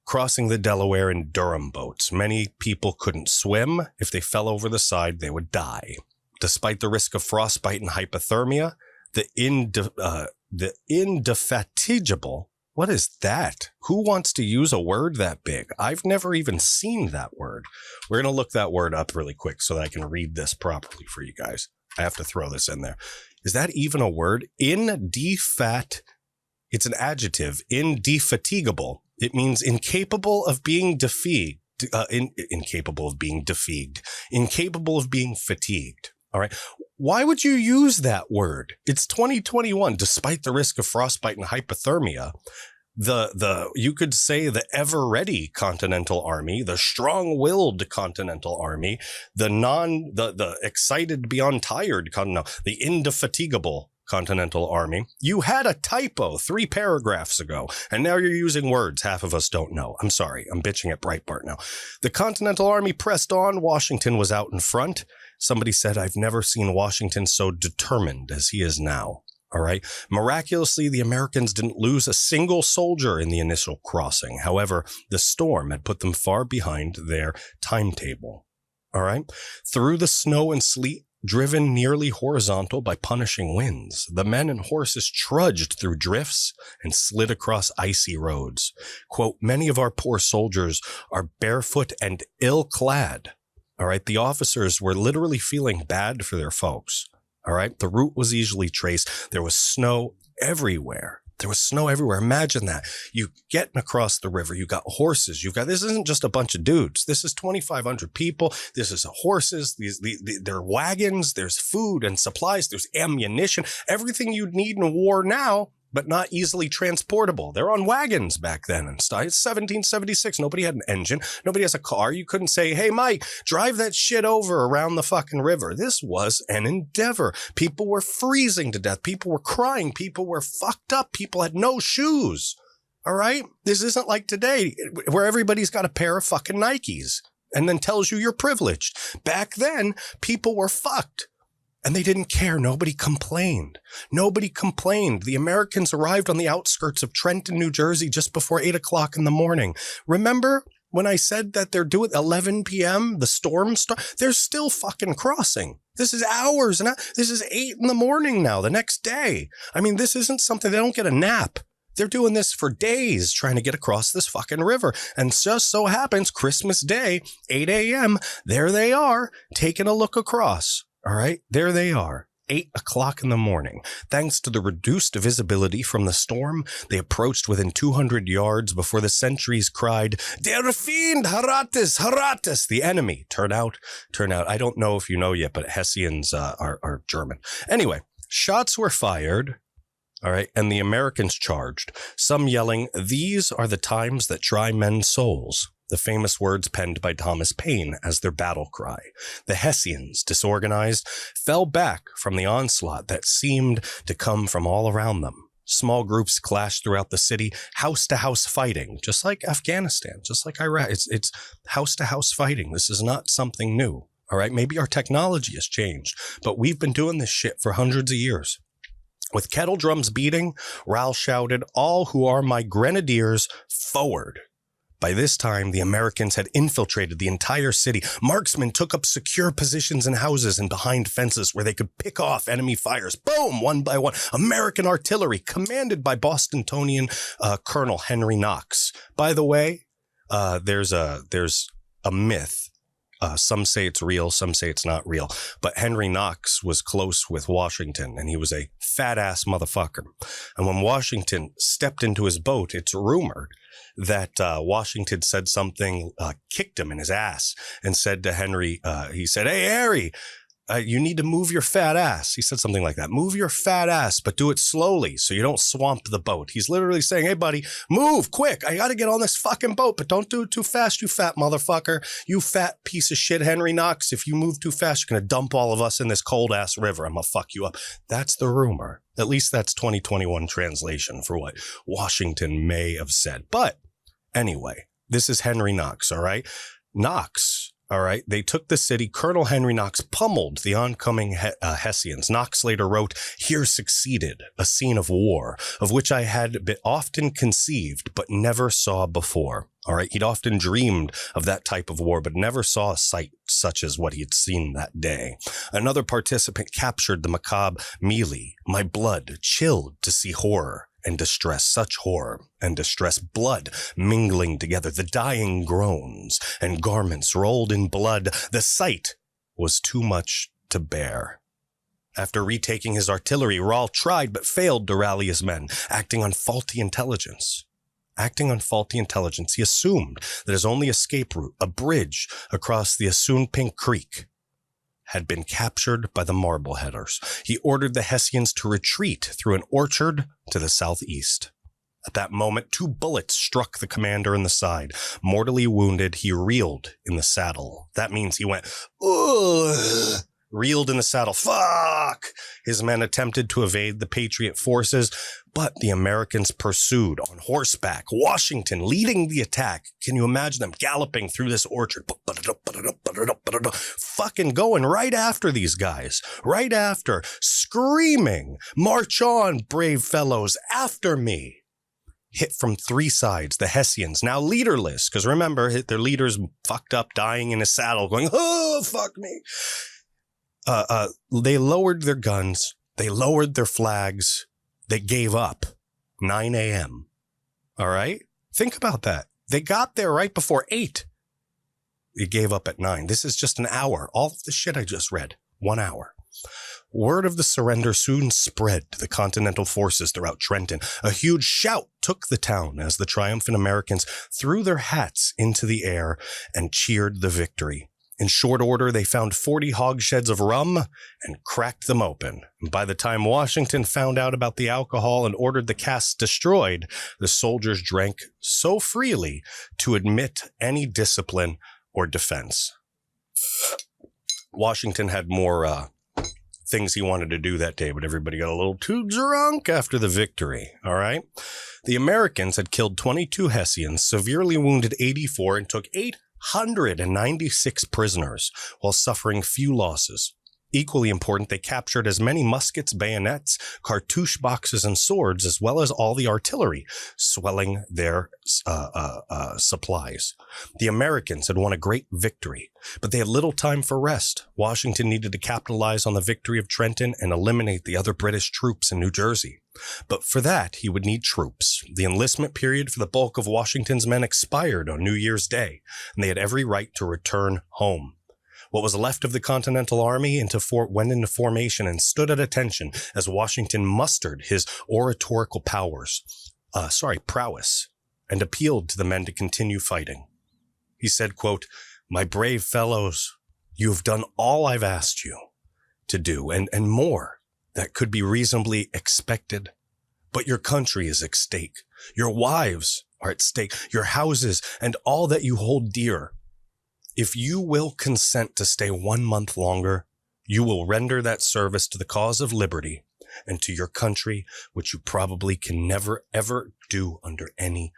Crossing the Delaware in Durham boats. Many people couldn't swim. If they fell over the side, they would die. Despite the risk of frostbite and hypothermia, the indefatigable. What is that? Who wants to use a word that big? I've never even seen that word. We're going to look that word up really quick so that I can read this properly for you guys. I have to throw this in there. Is that even a word? It's an adjective. Indefatigable. It means incapable of being incapable of being defeated, incapable of being fatigued. All right. Why would you use that word? It's 2021. Despite the risk of frostbite and hypothermia, you could say the ever ready Continental Army, the strong willed Continental Army, the excited beyond tired the indefatigable Continental Army. You had a typo 3 paragraphs ago, and now you're using words half of us don't know. I'm sorry. I'm bitching at Breitbart now. The Continental Army pressed on. Washington was out in front. Somebody said, I've never seen Washington so determined as he is now. All right. Miraculously, the Americans didn't lose a single soldier in the initial crossing. However, the storm had put them far behind their timetable. All right. Through the snow and sleet, driven nearly horizontal by punishing winds, the men and horses trudged through drifts and slid across icy roads. Quote, many of our poor soldiers are barefoot and ill-clad. All right. The officers were literally feeling bad for their folks. All right. The route was easily traced. There was snow everywhere. Imagine that. You getting across the river. You got horses. This isn't just a bunch of dudes. This is 2,500 people. This is horses. There are wagons. There's food and supplies. There's ammunition. Everything you'd need in a war now, but not easily transportable. They're on wagons back then and stuff. It's 1776. Nobody had an engine. Nobody has a car. You couldn't say, hey, Mike, drive that shit over around the fucking river. This was an endeavor. People were freezing to death. People were crying. People were fucked up. People had no shoes. All right? This isn't like today where everybody's got a pair of fucking Nikes and then tells you you're privileged. Back then, people were fucked. And they didn't care. Nobody complained. The Americans arrived on the outskirts of Trenton, New Jersey just before 8 o'clock in the morning. Remember when I said that they're due at 11 p.m., the storm they're still fucking crossing. This is hours and this is 8 in the morning now, the next day. I mean, this isn't something, they don't get a nap. They're doing this for days trying to get across this fucking river. And just so happens Christmas Day, 8 a.m., there they are taking a look across. All right, there they are, 8 o'clock in the morning. Thanks to the reduced visibility from the storm, they approached within 200 yards before the sentries cried, Der Fiend, Harates, Harates, the enemy. Turn out. I don't know if you know yet, but Hessians are German. Anyway, shots were fired. All right, and the Americans charged, some yelling, these are the times that try men's souls. The famous words penned by Thomas Paine as their battle cry. The Hessians, disorganized, fell back from the onslaught that seemed to come from all around them. Small groups clashed throughout the city, house-to-house fighting, just like Afghanistan, just like Iraq. It's house-to-house fighting. This is not something new. All right, maybe our technology has changed, but we've been doing this shit for hundreds of years. With kettle drums beating, Raoul shouted, all who are my grenadiers, forward. By this time, the Americans had infiltrated the entire city. Marksmen took up secure positions in houses and behind fences where they could pick off enemy fires. Boom! One by one. American artillery, commanded by Bostonian Colonel Henry Knox. By the way, there's a myth. Some say it's real, some say it's not real. But Henry Knox was close with Washington, and he was a fat-ass motherfucker. And when Washington stepped into his boat, it's rumored that Washington said something, kicked him in his ass, and said to Henry, he said, hey, Harry, you need to move your fat ass. He said something like that. Move your fat ass, but do it slowly so you don't swamp the boat. He's literally saying, hey, buddy, move quick. I got to get on this fucking boat, but don't do it too fast, you fat motherfucker. You fat piece of shit, Henry Knox. If you move too fast, you're going to dump all of us in this cold ass river. I'm going to fuck you up. That's the rumor. At least that's 2021 translation for what Washington may have said. But anyway, this is Henry Knox, all right? Knox, all right? They took the city. Colonel Henry Knox pummeled the oncoming Hessians. Knox later wrote, here succeeded a scene of war, of which I had been often conceived, but never saw before. All right. He'd often dreamed of that type of war, but never saw a sight such as what he had seen that day. Another participant captured the macabre melee. My blood chilled to see horror and distress, such horror and distress, blood mingling together, the dying groans and garments rolled in blood. The sight was too much to bear. After retaking his artillery, Rahl tried but failed to rally his men, acting on faulty intelligence. He assumed that his only escape route, a bridge across the Assunpink Creek, had been captured by the Marbleheaders. He ordered the Hessians to retreat through an orchard to the southeast. At that moment, 2 bullets struck the commander in the side. Mortally wounded, he reeled in the saddle. That means he went, ugh. Reeled in the saddle. Fuck! His men attempted to evade the Patriot forces, but the Americans pursued on horseback. Washington leading the attack. Can you imagine them galloping through this orchard? Fucking going right after these guys. Right after. Screaming, "March on, brave fellows, after me." Hit from 3 sides. The Hessians, now leaderless, because remember, their leader's fucked up, dying in his saddle, going, oh, fuck me. They lowered their guns. They lowered their flags. They gave up. 9 a.m. All right? Think about that. They got there right before 8. They gave up at 9. This is just an hour. All of the shit I just read. 1 hour. Word of the surrender soon spread to the Continental forces throughout Trenton. A huge shout took the town as the triumphant Americans threw their hats into the air and cheered the victory. In short order, they found 40 hogsheads of rum and cracked them open. And by the time Washington found out about the alcohol and ordered the casks destroyed, the soldiers drank so freely to admit any discipline or defense. Washington had more things he wanted to do that day, but everybody got a little too drunk after the victory, all right? The Americans had killed 22 Hessians, severely wounded 84, and took 896 prisoners while suffering few losses. Equally important, they captured as many muskets, bayonets, cartouche boxes, and swords, as well as all the artillery, swelling their supplies. The Americans had won a great victory, but they had little time for rest. Washington needed to capitalize on the victory of Trenton and eliminate the other British troops in New Jersey. But for that, he would need troops. The enlistment period for the bulk of Washington's men expired on New Year's Day, and they had every right to return home. What was left of the Continental Army went into formation and stood at attention as Washington mustered his oratorical prowess, and appealed to the men to continue fighting. He said, quote, "My brave fellows, you have done all I've asked you to do, and more that could be reasonably expected. But your country is at stake. Your wives are at stake, your houses, and all that you hold dear. If you will consent to stay 1 month longer, you will render that service to the cause of liberty and to your country, which you probably can never, ever do under any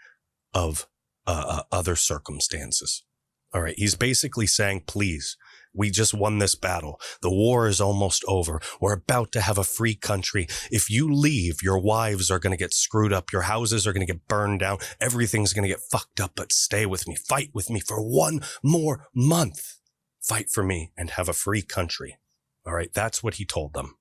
of other circumstances." All right. He's basically saying, please, we just won this battle. The war is almost over. We're about to have a free country. If you leave, your wives are going to get screwed up. Your houses are going to get burned down. Everything's going to get fucked up, but stay with me. Fight with me for 1 more month. Fight for me and have a free country. All right. That's what he told them.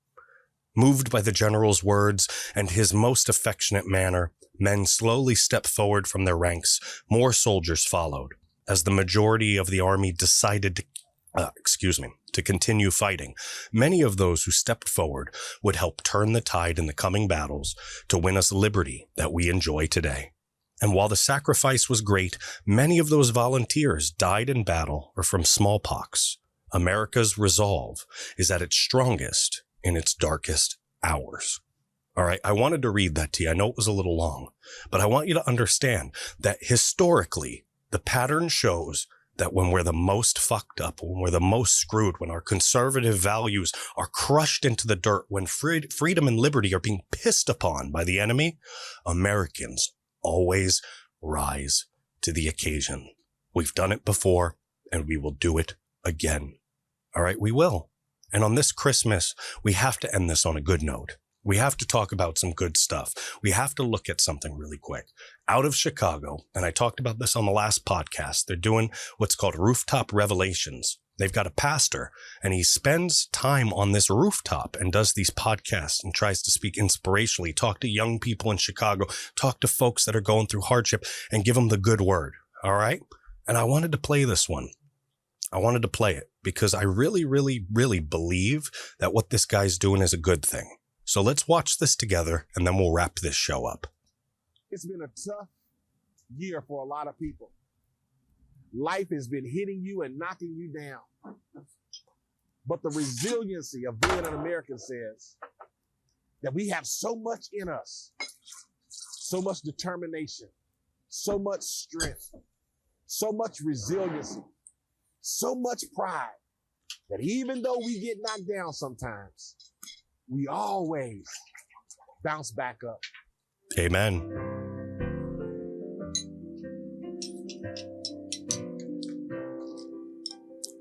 Moved by the general's words and his most affectionate manner, men slowly stepped forward from their ranks. More soldiers followed. As the majority of the army decided to continue fighting, many of those who stepped forward would help turn the tide in the coming battles to win us liberty that we enjoy today. And while the sacrifice was great, many of those volunteers died in battle or from smallpox. America's resolve is at its strongest in its darkest hours. All right, I wanted to read that to you. I know it was a little long, but I want you to understand that historically, the pattern shows that when we're the most fucked up, when we're the most screwed, when our conservative values are crushed into the dirt, when freedom and liberty are being pissed upon by the enemy, Americans always rise to the occasion. We've done it before, and we will do it again. All right, we will. And on this Christmas, we have to end this on a good note. We have to talk about some good stuff. We have to look at something really quick. Out of Chicago, and I talked about this on the last podcast, they're doing what's called Rooftop Revelations. They've got a pastor, and he spends time on this rooftop and does these podcasts and tries to speak inspirationally, talk to young people in Chicago, talk to folks that are going through hardship, and give them the good word. All right? And I wanted to play this one. I wanted to play it because I really, really, really believe that what this guy's doing is a good thing. So let's watch this together, and then we'll wrap this show up. It's been a tough year for a lot of people. Life has been hitting you and knocking you down. But the resiliency of being an American says that we have so much in us, so much determination, so much strength, so much resiliency, so much pride that even though we get knocked down sometimes, we always bounce back up. Amen.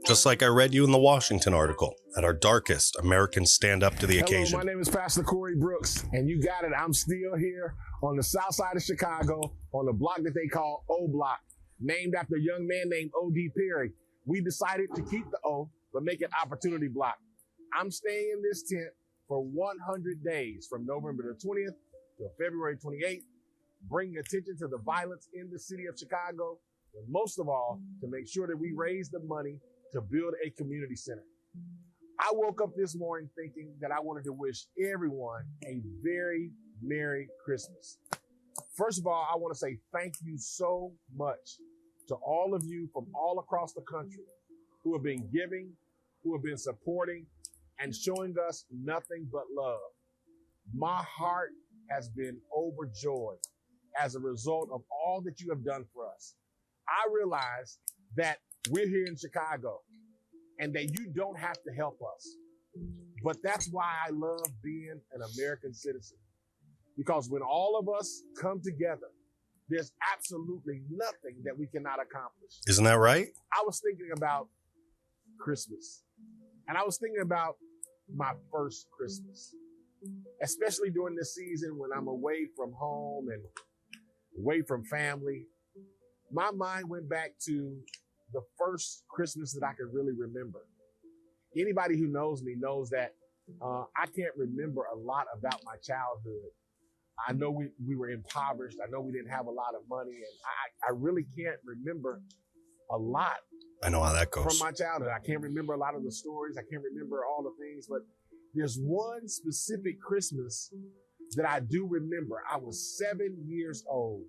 Just like I read you in the Washington article, at our darkest, Americans stand up to the occasion. My name is Pastor Corey Brooks, and you got it. I'm still here on the south side of Chicago on the block that they call O Block, named after a young man named O.D. Perry. We decided to keep the O, but make it Opportunity Block. I'm staying in this tent for 100 days from November the 20th to February 28th, bringing attention to the violence in the city of Chicago, and most of all, to make sure that we raise the money to build a community center. I woke up this morning thinking that I wanted to wish everyone a very Merry Christmas. First of all, I want to say thank you so much to all of you from all across the country who have been giving, who have been supporting, and showing us nothing but love. My heart has been overjoyed as a result of all that you have done for us. I realize that we're here in Chicago and that you don't have to help us. But that's why I love being an American citizen. Because when all of us come together, there's absolutely nothing that we cannot accomplish. Isn't that right? I was thinking about Christmas. And I was thinking about my first Christmas, especially during this season when I'm away from home and away from family. My mind went back to the first Christmas that I can really remember. Anybody who knows me knows that I can't remember a lot about my childhood. I know we were impoverished. I know we didn't have a lot of money, and I really can't remember a lot. I know how that goes. From my childhood. I can't remember a lot of the stories. I can't remember all the things, but there's one specific Christmas that I do remember. I was 7 years old.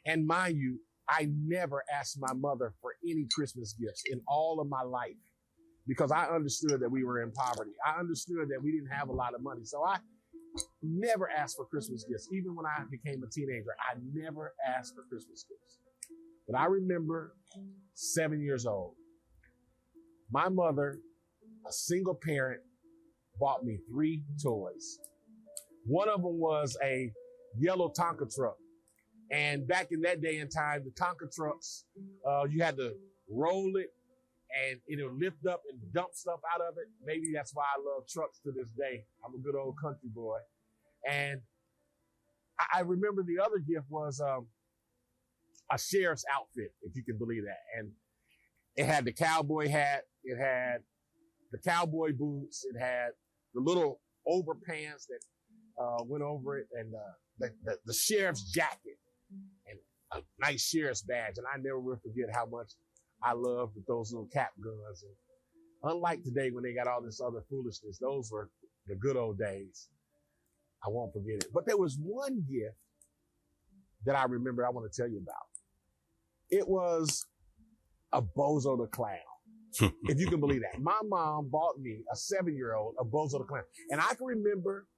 And mind you, I never asked my mother for any Christmas gifts in all of my life because I understood that we were in poverty. I understood that we didn't have a lot of money. So I never asked for Christmas gifts. Even when I became a teenager, I never asked for Christmas gifts. But I remember 7 years old. My mother, a single parent, bought me 3 toys. One of them was a yellow Tonka truck. And back in that day and time, the Tonka trucks, you had to roll it and it would lift up and dump stuff out of it. Maybe that's why I love trucks to this day. I'm a good old country boy. And I remember the other gift was a sheriff's outfit, if you can believe that. And it had the cowboy hat. It had the cowboy boots. It had the little overpants that went over it and the sheriff's jacket. And a nice sheriff's badge. And I never will forget how much I loved those little cap guns. And unlike today when they got all this other foolishness, those were the good old days. I won't forget it. But there was one gift that I remember I want to tell you about. It was a Bozo the Clown. If you can believe that. My mom bought me, a 7-year-old, a Bozo the Clown. And I can remember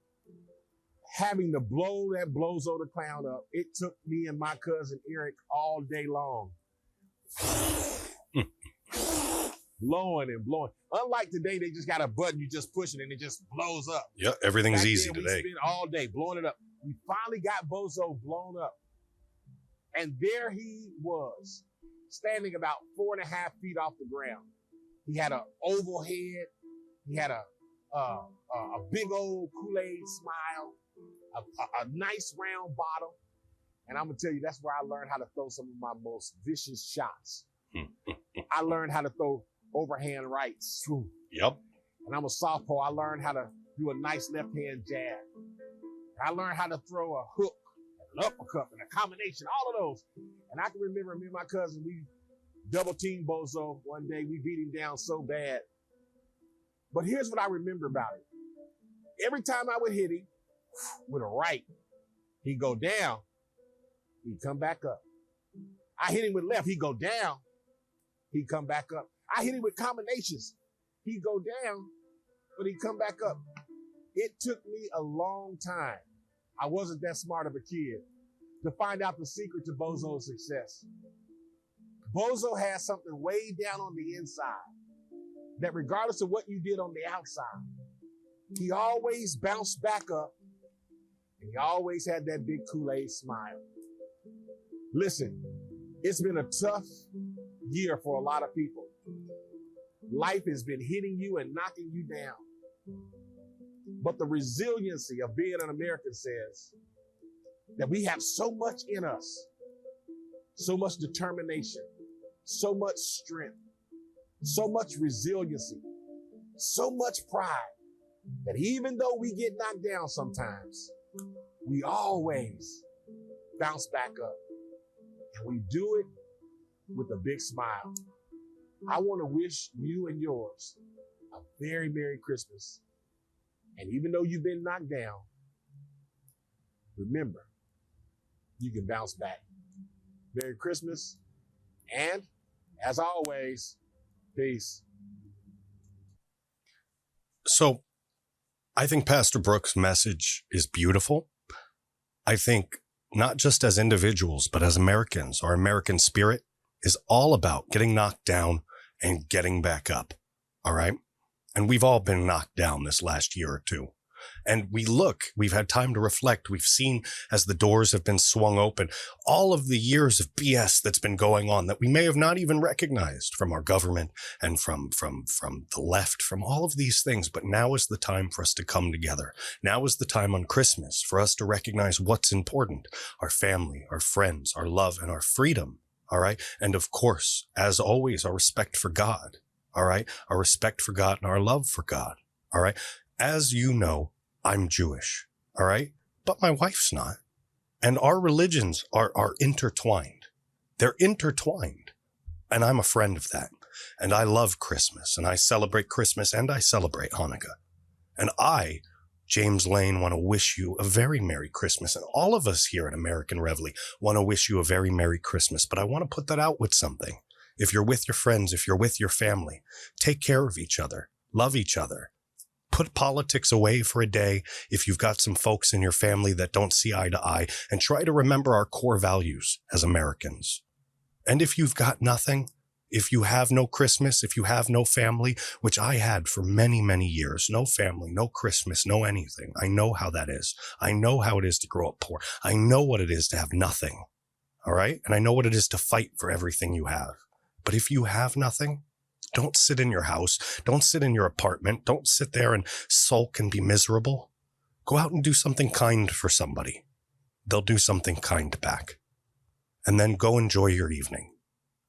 having to blow that Bozo the Clown up. It took me and my cousin Eric all day long. Blowing and blowing. Unlike today, they just got a button, you just push it and it just blows up. Yep, everything's Back easy then, today. We spent all day blowing it up. We finally got Bozo blown up. And there he was, standing about 4.5 feet off the ground. He had an oval head. He had a big old Kool-Aid smile, a nice round bottom. And I'm going to tell you, that's where I learned how to throw some of my most vicious shots. I learned how to throw overhand rights. Yep. And I'm a southpaw. I learned how to do a nice left-hand jab. I learned how to throw a hook, an uppercut, and a combination, all of those. And I can remember me and my cousin, we double-teamed Bozo one day. We beat him down so bad. But here's what I remember about it. Every time I would hit him with a right, he'd go down, he'd come back up. I hit him with left, he'd go down, he'd come back up. I hit him with combinations. He'd go down, but he'd come back up. It took me a long time. I wasn't that smart of a kid to find out the secret to Bozo's success. Bozo has something way down on the inside that regardless of what you did on the outside, he always bounced back up and he always had that big Kool-Aid smile. Listen, it's been a tough year for a lot of people. Life has been hitting you and knocking you down. But the resiliency of being an American says that we have so much in us, so much determination, so much strength, so much resiliency, so much pride, that even though we get knocked down sometimes, we always bounce back up. And we do it with a big smile. I want to wish you and yours a very Merry Christmas. And even though you've been knocked down, remember, you can bounce back. Merry Christmas. And as always, peace. So I think Pastor Brooks' message is beautiful. I think not just as individuals, but as Americans, our American spirit is all about getting knocked down and getting back up. All right. And we've all been knocked down this last year or two. And we've had time to reflect. We've seen as the doors have been swung open, all of the years of BS that's been going on that we may have not even recognized from our government and from the left, from all of these things. But now is the time for us to come together. Now is the time on Christmas for us to recognize what's important: our family, our friends, our love, and our freedom. All right. And of course, as always, our respect for God. All right. Our respect for God and our love for God. All right. As you know, I'm Jewish. All right. But my wife's not. And our religions are intertwined. They're intertwined. And I'm a friend of that. And I love Christmas, and I celebrate Christmas, and I celebrate Hanukkah. And I, James Lane, want to wish you a very Merry Christmas. And all of us here at American Reveille want to wish you a very Merry Christmas. But I want to put that out with something. If you're with your friends, if you're with your family, take care of each other, love each other, put politics away for a day. If you've got some folks in your family that don't see eye to eye, and try to remember our core values as Americans. And if you've got nothing, if you have no Christmas, if you have no family, which I had for many, many years, no family, no Christmas, no anything. I know how that is. I know how it is to grow up poor. I know what it is to have nothing. All right. And I know what it is to fight for everything you have. But if you have nothing, don't sit in your house. Don't sit in your apartment. Don't sit there and sulk and be miserable. Go out and do something kind for somebody. They'll do something kind back. And then go enjoy your evening.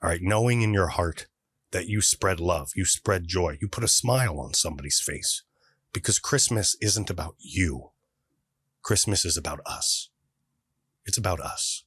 All right. Knowing in your heart that you spread love, you spread joy, you put a smile on somebody's face, because Christmas isn't about you. Christmas is about us. It's about us.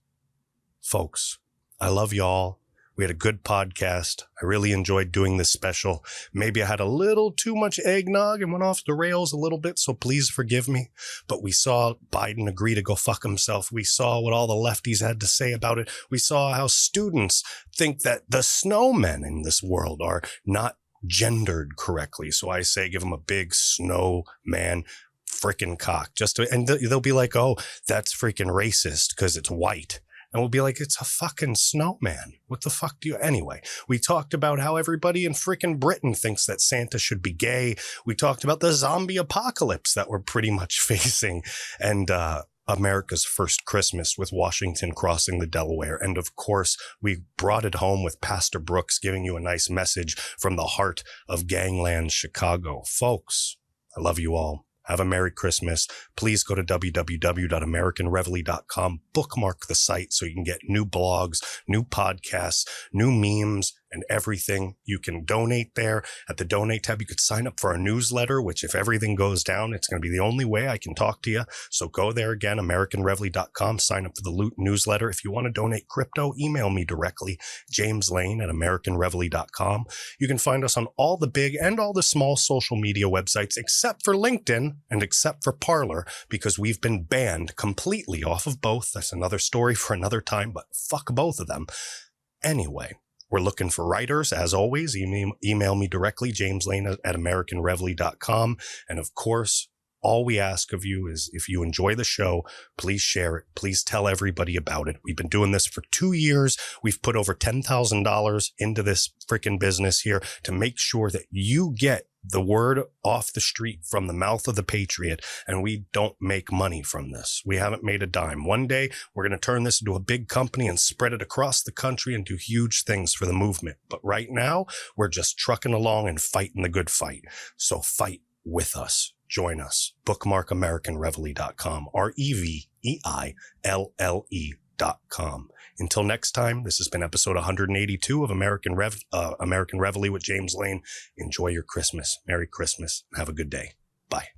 Folks, I love y'all. We had a good podcast. I really enjoyed doing this special. Maybe I had a little too much eggnog and went off the rails a little bit, so please forgive me. But we saw Biden agree to go fuck himself. We saw what all the lefties had to say about it. We saw how students think that the snowmen in this world are not gendered correctly. So I say give them a big snowman freaking cock. And they'll be like, oh, that's freaking racist because it's white. And we'll be like, it's a fucking snowman. What the fuck do you... Anyway, we talked about how everybody in freaking Britain thinks that Santa should be gay. We talked about the zombie apocalypse that we're pretty much facing. And America's first Christmas with Washington crossing the Delaware. And of course, we brought it home with Pastor Brooks giving you a nice message from the heart of Gangland, Chicago. Folks, I love you all. Have a Merry Christmas. Please go to www.americanreveille.com. Bookmark the site so you can get new blogs, new podcasts, new memes, and everything. You can donate there at the donate tab. You could sign up for our newsletter, which if everything goes down, it's going to be the only way I can talk to you. So go there again, AmericanReveille.com, sign up for the newsletter. If you want to donate crypto, email me directly, JamesLane@AmericanReveille.com. You can find us on all the big and all the small social media websites, except for LinkedIn and except for Parler, because we've been banned completely off of both. That's another story for another time, but fuck both of them. Anyway, we're looking for writers. As always, email me directly, JamesLane@AmericanReveille.com. And of course, all we ask of you is if you enjoy the show, please share it. Please tell everybody about it. We've been doing this for 2 years. We've put over $10,000 into this freaking business here to make sure that you get the word off the street from the mouth of the patriot, and we don't make money from this. We haven't made a dime. One day, we're going to turn this into a big company and spread it across the country and do huge things for the movement. But right now, we're just trucking along and fighting the good fight. So fight with us. Join us. Bookmark AmericanReveille.com, REVEILLE.com. Until next time, this has been episode 182 of American Reveille with James Lane. Enjoy your Christmas. Merry Christmas. Have a good day. Bye.